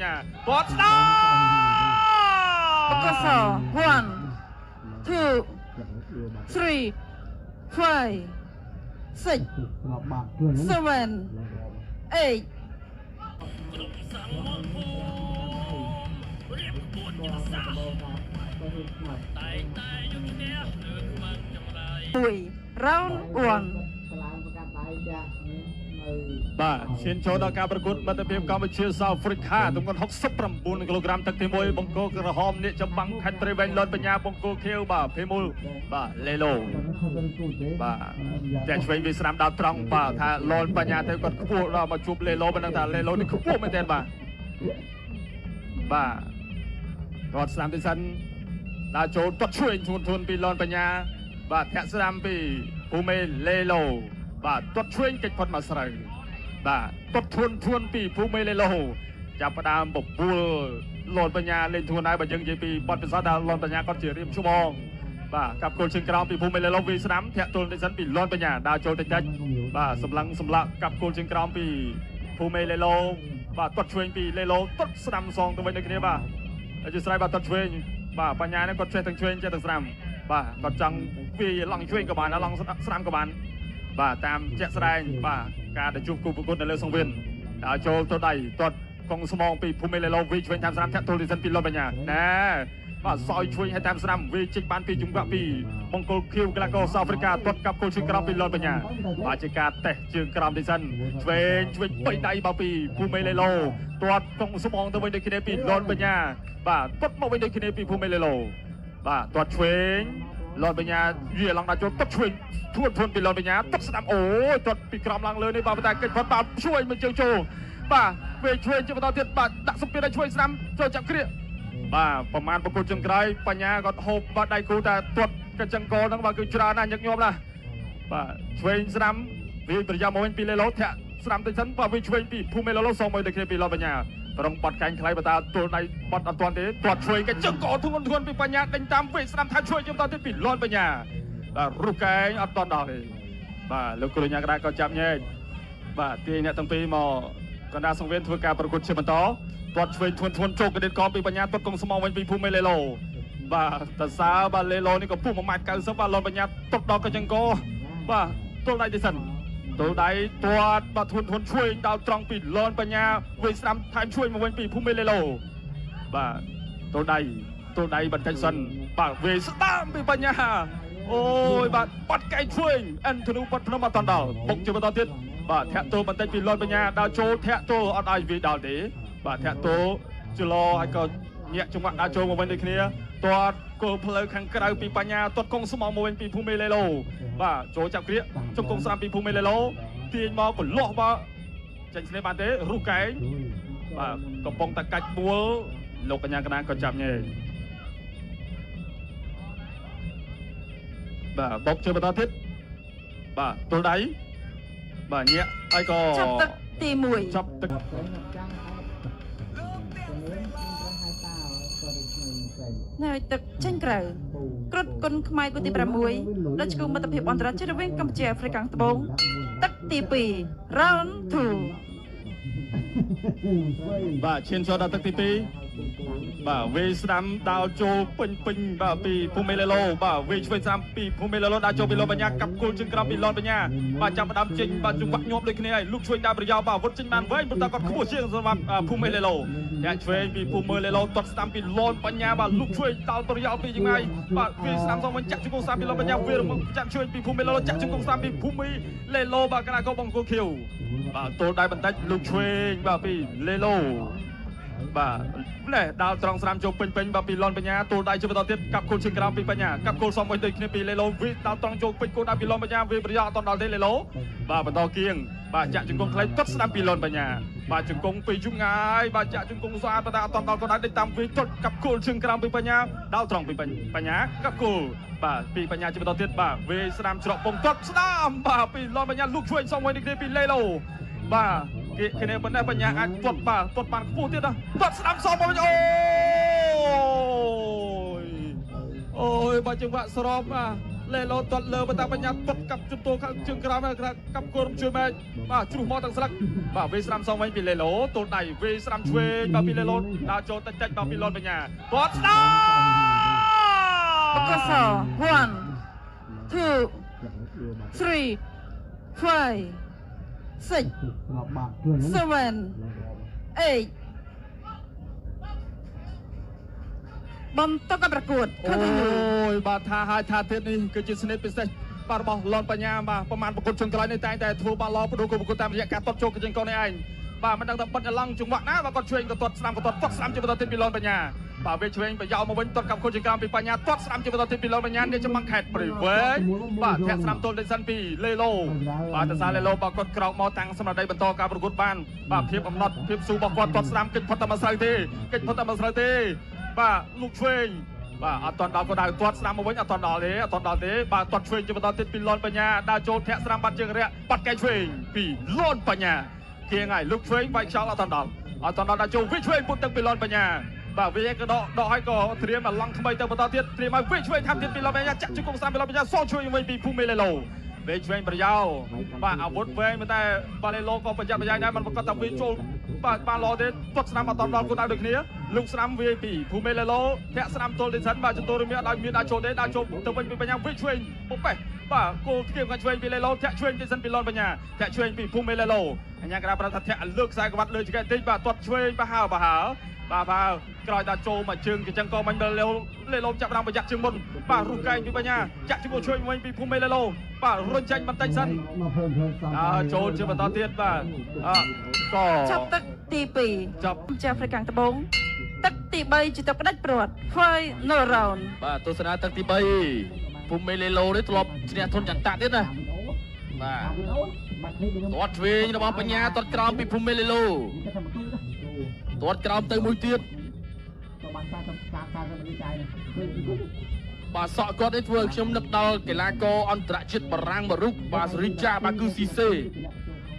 Bot stop! Kosong. 1, 2, 3, 5, 6, 7, 8. Round 1. បាទឈានចូលដល់ការប្រកួតមិត្តភាពកម្ពុជាសោអាហ្វ្រិកាទម្ងន់69គីឡូក្រាមទឹកទី1បង្គោលក្រហមនេះចំបាំងខេត្តព្រៃវែងលន់បញ្ញាបង្គោលខៀវបាទភេមូលបាទលេឡូបាទតែឆ្វេងវាស្រាំដល់ត្រង់បាទថាលន់បញ្ញាទៅគាត់ខ្ពស់ដល់មកជួបលេឡូមិនដឹងថាលេឡូនេះខ្ពស់មែនទេបាទគាត់ស្រាំទីសិនដល់ចូលទាត់ឆ្វេងធួនពីលន់បញ្ញាបាទធាក់ស្រាំពីភូមេលេឡូបាទទាត់ឆ្វេងកិច្ចផុតមកស្រូវបាទទាត់ធួនពីភូមេលេឡូចាប់ផ្ដើមបបួលលន់បញ្ញាលេងធួនដែរបើយើងនិយាយពីបទពិសោធន៍ដល់លន់បញ្ញាគាត់ជារៀមច្បងបាទកាប់គោលជើងក្រោមពីភូមេលេឡូវាស្ដាំធាក់ទល់ទីសិនពីលន់បញ្ញាដើរចូលតិចបាទសម្លឹងសម្លាក់កាប់គោលជើងក្រោមពីភូមេលេឡូបាទទាត់ឆ្វេងពីលេឡូទាត់ស្ដាំសងទៅវិញដូចគ្នាបាទអធិស្ឋានបាទទាត់ឆ្វេងបាទបញ្ញានេះគាត់ចេះទាំងឆ្វេងចេះទាំងស្ដាំបាទគាត់ចង់វាឡង់ឆ្វេងក៏បានឡង់ស្ដាំក៏បានបាទតាមជាក់ស្ដែងបាទការទៅជួបគូប្រកួតនៅលើសង្វៀនដល់ចូលទៅដៃទាត់កងស្មងពីភូមិលេឡូវិញឆ្វេងតាមស្រាំធាក់ទល់ទីសិនពីលន់បញ្ញាណែបាទសោយឆ្វេងឲ្យតាមស្រាំវាជិះបានពីចង្វាក់ពីបង្គោលខៀវក្លាកោសអាហ្វ្រិកាទាត់កាប់គោលជើងក្រោមពីលន់បញ្ញាបាទជាការតេស្តជើងក្រោមទីសិនឆ្វេងបីដៃមកពីភូមិលេឡូទាត់កងស្មងទៅវិញដូចគ្នាពីលន់បញ្ញាបាទទាត់មកវិញដូចគ្នាពីភូមិលេឡូបាទទាត់ឆ្វេងលន់បញ្ញាវាឡើងដល់ចូលទាត់ឆ្វេងធួនពីលន់បញ្ញាទាត់ស្ដាំអូយទាត់ពីក្រោមឡើងលើនេះបាទតែកិច្ចផុតបាទឆ្វេងមកជើងចូលបាទវាឆ្វេងជាបន្តទៀតបាទដាក់សម្ពាធឲ្យឆ្វេងស្ដាំចូលចាប់គ្រាបាទប្រមាណប្រកួតចុងក្រោយបញ្ញាគាត់ហូបបាទដៃគូតែទាត់កញ្ចឹងកហ្នឹងបាទគឺច្រើនណាស់ញឹកញាប់ណាស់បាទឆ្វេងស្ដាំវាប្រយ៉ាមកវិញពីលេឡូធាក់ស្ដាំទៅសិនបាទវាឆ្វេងពីភូមិលេឡូសងមកដូចគ្នាពីលន់បញ្ញាប្រងបាត់កាញ់ខ្លៃបតាទល់ដៃបាត់អត់ទាន់ទេទាត់ឆ្វេងកញ្ចឹងកធួនពីបញ្ញាដេញតាមវិញស្ដាំថាឆ្វេងជាបន្តទៀតពីលន់បញ្ញាបាទរុះកែងអត់ទាន់ដល់ទេបាទលោកគ្រូញ៉ាក្តាក៏ចាប់ញែកបាទទាញអ្នកទាំងពីរមកកណ្ដាលសង្វៀនធ្វើការប្រកួតជាបន្តទាត់ឆ្វេងធួនជោគកដិតកពីបញ្ញាទាត់កងស្មងវិញពីភូមិលេឡូបាទតសើបាទលេឡូនេះក៏ពុះ1.90 ម៉ែត្របាទលន់បញ្ញាទាត់ដល់កញ្ចឹងកបាទទល់ដៃទីសិនទល់ដៃទាត់បាទធួនឆ្វេងដល់ត្រង់ពីលន់បញ្ញាវិញស្ដាំថែមឆ្វេងមកវិញពីភូមិលេឡូបាទទល់ដៃបន្តិចសិនបាទវិញស្ដាំពីបញ្ញាអូយបាទបាត់កែងឆ្វេងអិនធនូបាត់ភ្នំអត់តាន់ដល់បុកជាបន្តទៀតបាទធាក់ទោបន្តិចពីលន់បញ្ញាដល់ចូលធាក់ទោអត់ឲ្យវាដល់ទេបាទធាក់ទោចលោហើយក៏ញាក់ចង្វាក់ដល់ចូលមកវិញដូចគ្នាទាត់គោលផ្លូវខាងក្រៅពីបញ្ញាទាត់កងស្មងមកវិញពីភូមិលេឡូបាទចូលចាប់គ្រាជង្គង់ស្រាំពីភូមិលេឡូទាញមកកលាស់បាទចាញ់ស្នេហ៍បានទេរុះកែងបាទកំពុងតែកាច់បួលលោកកញ្ញាកណ្ដាលក៏ចាប់ញែកបាទបុកជាបន្តទៀតបាទទល់ដៃបាទញាក់ហើយក៏ចាប់ទឹកទី1ចាប់ទឹកនៅទឹកចេញក្រៅគ្រុតគុណខ្មែរគូទី6លើឆ្កឹងមិត្តភាពអន្តរជាតិរវាងកម្ពុជាអាហ្វ្រិកខាងត្បូងទឹកទី2 round 2បាទឈានចូលដល់ទឹកទី2បាទវេស្ដាំដល់ចូលពេញបាទពីភូមិលេឡូបាទវេឆ្វេងស្ដាំពីភូមិលេឡូដល់ចូលពីលន់បញ្ញាកាប់គោលជើងក្រោមពីលន់បញ្ញាបាទចាប់ផ្ដើមចេញបាទចង្វាក់ញាប់ដូចគ្នាហើយលុកឆ្វេងដល់ប្រយោបាទវុតចេញបានវែងប៉ុន្តែគាត់ខ្ពស់ជាងសម្រាប់ភូមិលេឡូអ្នកឆ្វេងពីភូមិលេឡូទាត់ស្ដាំពីលន់បញ្ញាបាទលុកឆ្វេងដល់ប្រយោពីយ៉ាងណាបាទវេស្ដាំសងវិញចាក់ជង្គង់ស្ដាំពីលន់បញ្ញាវេរំចាក់ឆ្វេងពីភូមិលេឡូចាក់ជង្គង់ស្ដាំពីភូមិលេឡូបាទកណ្ដាលកោបង្គោលខៀវបាទទល់ដៃបន្តិចលុកឆ្វេងបាទពីលេឡូបាទណែដល់ត្រង់ស្រាំចូលពេញបាទពីលន់បញ្ញាទល់ដៃជាបន្តទៀតកាប់គោលជើងក្រោមពីបញ្ញាកាប់គោលសំមួយដូចគ្នាពីលេឡូវិដល់ត្រង់ចូលពេញគោលដល់ពីលន់បញ្ញាវាប្រយោអត់ដល់ទេលេឡូបាទបន្តគៀងបាទចាក់ជង្គង់ខ្លីទាត់ស្ដាំពីលន់បញ្ញាបាទជង្គង់ពីយូរងាយបាទចាក់ជង្គង់ស្អាតប៉ុន្តែអត់ដល់គោលដៃដេញតាមវាទាត់កាប់គោលជើងក្រោមពីបញ្ញាដល់ត្រង់ពីបញ្ញាកាប់គោលបាទពីបញ្ញាជាបន្តទៀតបាទវាស្ដាំច្រកពងទាត់ស្ដាំបាទពីលន់បញ្ញាលុកឆ្វេងសំមួយដូចគ្នាពីលេឡូបាទគេគ្នាប៉ុណ្ណេះបញ្ញាអាចទាត់បានខ្ពស់ទៀតណាទាត់ស្ដាំសំមកវិញអូយបាទចង្វាក់ស្របបាទ លេឡូទាត់លើបន្តបញ្ញាទាត់កាប់ជំទាស់ជើងក្រោមកាប់គោរមជួយម៉ែបាទជ្រុះមកទាំងស្លឹកបាទវេស្រាំសងវិញពីលេឡូទល់ដៃវេស្រាំឆ្វេងបាទពីលេឡូដល់ចូលតិចបាទពីលនបញ្ញាគាត់ស្ដាប់ កស 1 2 3 5 6 7 8 បន្តការប្រកួត អូយបាទថាហើយថាទៀតនេះគឺជាស្នេហ៍ពិសេសបាទរបស់លនបញ្ញាបាទប្រមាណប្រកួតជើងក្រោយនេះតែធ្វើបាល់ល្អបដូរប្រកួតតាមរយៈការទាត់ចូលកញ្ចឹងកូននេះឯងបាទមិនដឹងថាបិទឡង់ចង្វាក់ណាបាទគាត់ឆ្វេងក៏ទាត់ស្ដាំក៏ទាត់ស្ដាំជាបន្តទៀតពីលនបញ្ញាបាទវាឆ្វេងប្រយោលមកវិញទាត់កាប់ខុសជាក្រោមពីបញ្ញាទាត់ស្ដាំជាបន្តទៀតពីលនបញ្ញានេះចំបាំងខេតព្រៃវែងបាទធាក់ស្ដាំទល់ដេសិនពីលេឡូបាទតសារលេឡូបាទគាត់ក្រោកមកតាំងសម្រាប់ដៃបន្តការប្រកួតបានបាទភាពអំណត់ភាពស៊ូរបស់គាត់ទាត់ស្ដាំកិច្ចផុតតែមិនស្រូវទេកិច្ចផុតតែមិនស្រូវទេបាទលូកឆ្វេងបាទអត់តន់ដល់ក៏ដៅទាត់ស្ដាំមកវិញអត់តន់ដល់ទេបាទទាត់ឆ្វេងជាបន្តទៀតពីលនបញ្ញាដើរចូលធាក់ស្ដាំបាត់ជើងរាក់បាត់កែឆ្វេងពីលនបញ្ញាគៀងហើយលូកឆ្វេងវាយខ្យល់អត់តន់ដល់ដល់ចូលវិញឆ្វេងពុតទឹកពីលនបញ្ញាបាទវាក៏ដកឲ្យក៏ត្រៀមឡង់ថ្មីទៅបន្តទៀតត្រៀមឲ្យវិញឆ្វេងថាទៀតពីលនបញ្ញាចាក់ជង្គង់ស្ដាំពីលនបញ្ញាសងឆ្វេងវិញពីភូមិលេឡូវេឆ្វេងប្រយោលបាទអាវុធវែងតែបាទលេឡូក៏ប្រយ័ត្នប្រយែងដែរមិនប្រកាសថាវាចូលបាទបានល្អទេទាត់ស្ដាំអត់ដល់គោលដៅដូចគ្នាលុកស្ដាំវាពីភូមិលេឡូធាក់ស្ដាំទល់ទីសិនបាទចន្ទោរមានដល់មានដល់ចូលទេដល់ចូលទៅវិញពីបញ្ញាវិញឆ្វេងពុកប៉េះបាទគោលគៀងខាងឆ្វេងពីលេឡូធាក់ឆ្វេងទីសិនពីលនបញ្ញាធាក់ឆ្វេងពីភូមិលេឡូអញ្ញាក្រាប្រថាធាក់លើកខ្សែក្បាត់លើចង្កេះតិចបាទទាត់ឆ្វេងបះហើបាទក្រោយដល់ចូលមកជើងកញ្ចឹងក៏មិនលេឡូចាប់បានប្រយ័ត្នជើងមុនបាទរុះកែងពីបញ្ញាចាក់ជាមួយឆ្វេងវិញពីភូមិលេឡូបាទរុញចាញ់បន្តិចសិនចូលជាបន្តទៀតបាទក៏ចាប់ទឹកទី2ចាប់ជាអាហ្វ្រិកខាងត្បូងទឹកទី3ជាទឹកផ្ដាច់ព្រាត់ Final round បាទទស្សនាទឹកទី3ភូមិលេឡូនេះធ្លាប់ឈ្នះធនចន្ទៈទៀតណាបាទទាត់ឆ្វេងរបស់បញ្ញាទាត់ក្រោមពីភូមិលេឡូទាត់ក្រោមទៅមួយទៀតបាទសក់គាត់នេះធ្វើឲ្យខ្ញុំនឹកដល់កីឡាករអន្តរជាតិបារាំងមួយរូបបាទសេរីចាបាគូស៊ីសេ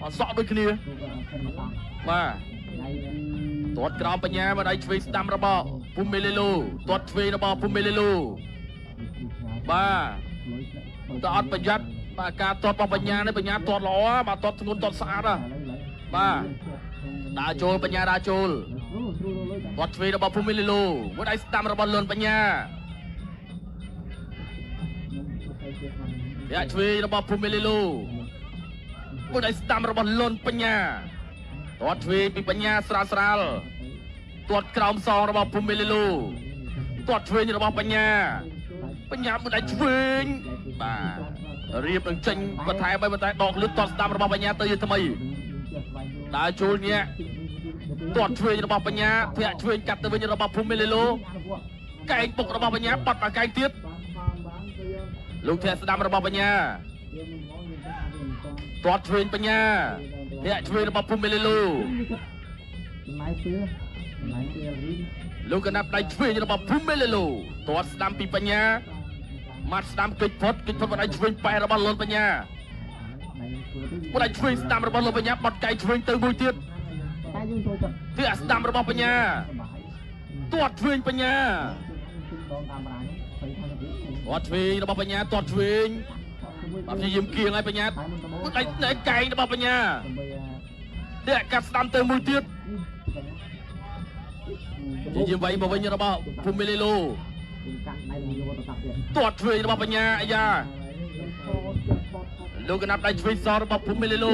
បាទសក់ដូចគ្នាបាទទាត់ក្រោមបញ្ញាមកដៃឆ្វេងស្ដាំរបស់ភូមិលេឡូទាត់ឆ្វេងរបស់ភូមិលេឡូបាទតើអត់ប្រយ័ត្នបាទការទាត់របស់បញ្ញានេះបញ្ញាទាត់ល្អបាទទាត់ធ្ងន់ទាត់ស្អាតបាទដើរចូលបញ្ញាដើរចូលទាត់ឆ្វេងរបស់ភូមិលេឡូមួយដៃស្ដាំរបស់លន់បញ្ញាយ៉ាឆ្វេងរបស់ភូមិលេឡូមួយដៃស្ដាំរបស់លន់បញ្ញាទាត់ឆ្វេងពីបញ្ញាស្រាលទាត់ក្រោមសងរបស់ភូមិលេឡូទាត់ឆ្វេងរបស់បញ្ញាមួយដៃឆ្វេងបាទរៀបនឹងចេញបន្ថែមឲ្យបន្តែដកលឹកទាត់ស្ដាំរបស់បញ្ញាទៅថ្មីដើរចូលញាក់ទាត់ឆ្វេងរបស់បញ្ញាធាក់ឆ្វេងកាត់ទៅវិញរបស់ភូមិលេឡូកែងពុករបស់បញ្ញាបាត់មកកែងទៀតលោកធាក់ស្ដាំរបស់បញ្ញាទាត់ឆ្វេងបញ្ញាធាក់ឆ្វេងរបស់ភូមិលេឡូលោកកណាប់ដៃឆ្វេងរបស់ភូមិលេឡូទាត់ស្ដាំពីបញ្ញាម៉ាត់ស្ដាំកិច្ចផុតបដៃឆ្វេងប៉ែរបស់លន់បញ្ញាបដៃឆ្វេងស្ដាំរបស់លន់បញ្ញាបាត់កែងឆ្វេងទៅមួយទៀតធាក់ស្ដាំរបស់បញ្ញាទាត់ឆ្វេងបញ្ញាទាត់ឆ្វេងរបស់បញ្ញាទាត់ឆ្វេងបាទព្យាយាមគៀងឲ្យបញ្ញាដៃកែងរបស់បញ្ញាធាក់កាត់ស្ដាំទៅមួយទៀតព្យាយាមវាយមកវិញរបស់ភូមិលេឡូទាត់ឆ្វេងរបស់បញ្ញាអាយ៉ាលោកកណាប់ដៃឆ្វេងសរបស់ភូមិលេឡូ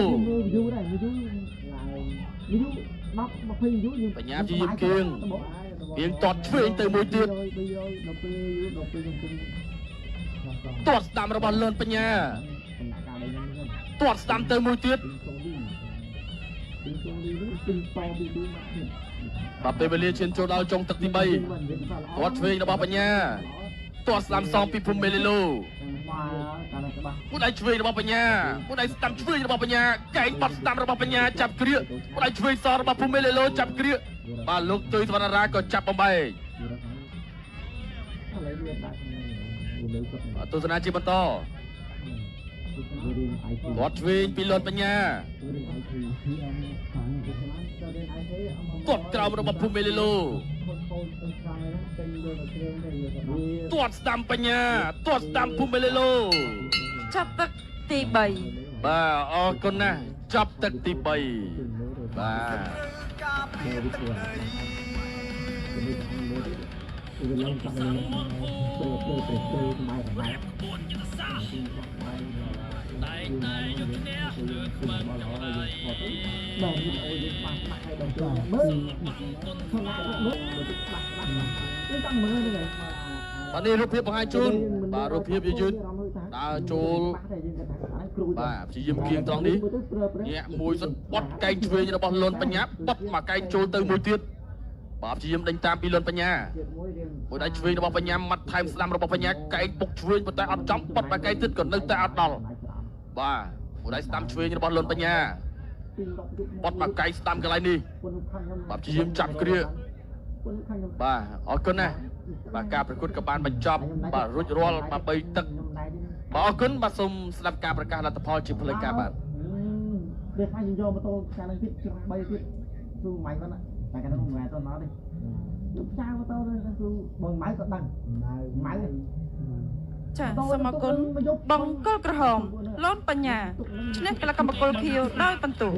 បញ្ញាព្យាយាមគៀងទាត់ឆ្វេងទៅមួយទៀតទាត់ស្ដាំរបស់លឿនបញ្ញាទាត់ស្ដាំទៅមួយទៀតបាទពេលវេលាឈានចូលដល់ចុងទឹកទី3ទាត់ឆ្វេងរបស់បញ្ញាទាត់ស្ដាំសងពីភូមិលេឡូមួយដៃឆ្វេងរបស់បញ្ញាមួយដៃស្ដាំឆ្វេងរបស់បញ្ញាកែងបាត់ស្ដាំរបស់បញ្ញាចាប់គ្រាកមួយដៃឆ្វេងសងរបស់ភូមិលេឡូចាប់គ្រាកបាទលោកទុយសវណ្ណារាក៏ចាប់បំបែកទស្សនាជាបន្តទាត់ឆ្វេងពីលន់បញ្ញាទាត់ក្រោមរបស់ភូមិលេឡូ ទាត់ស្ដាំបញ្ញាទាត់ស្ដាំភូមិលេឡូ ចាប់ទឹកទី3 បាទអរគុណណាស់ចាប់ទឹកទី3បាទ បាទនេះរូបភាពបង្ហាញជូនបាទរូបភាពយឺតដើរចូលបាទព្យាយាមគៀងត្រង់នេះញាក់មួយសុទ្ធបត់កែងឆ្វេងរបស់លន់បញ្ញាបត់មកកែងចូលទៅមួយទៀតបាទព្យាយាមដេញតាមពីលន់បញ្ញាមួយដៃឆ្វេងរបស់បញ្ញាមាត់ថែមស្ដាំរបស់បញ្ញាកែងពុកឆ្វេងប៉ុន្តែអត់ចំបត់មកកែងទៀតក៏នៅតែអត់ដល់បាទមួយដៃស្ដាំឆ្វេងរបស់លន់បញ្ញាបត់មកកែងស្ដាំកន្លែងនេះបាទព្យាយាមចាប់គ្រាបាទអរគុណណាស់បាទការប្រកួតក៏បានបញ្ចប់បាទរួចរាល់បាទ3ទឹកបាទអរគុណបាទសូមស្ដាប់ការប្រកាសលទ្ធផលជាផ្លូវការបាទ វាថាយើងយកម៉ូតូខាងនឹងទៀតច្រោះ3ទៀតស៊ូម៉ៃហ្នឹងតែកាលនោះមិនមែនទៅមកទេខ្ញុំចៅម៉ូតូទៅស៊ូបងម៉ៅក៏ដឹងម៉ៅ ចាសូមអរគុណបង្គោលក្រហមលន់បញ្ញាឈ្នះកីឡាកម្មគោលខៀវដោយបន្ទូ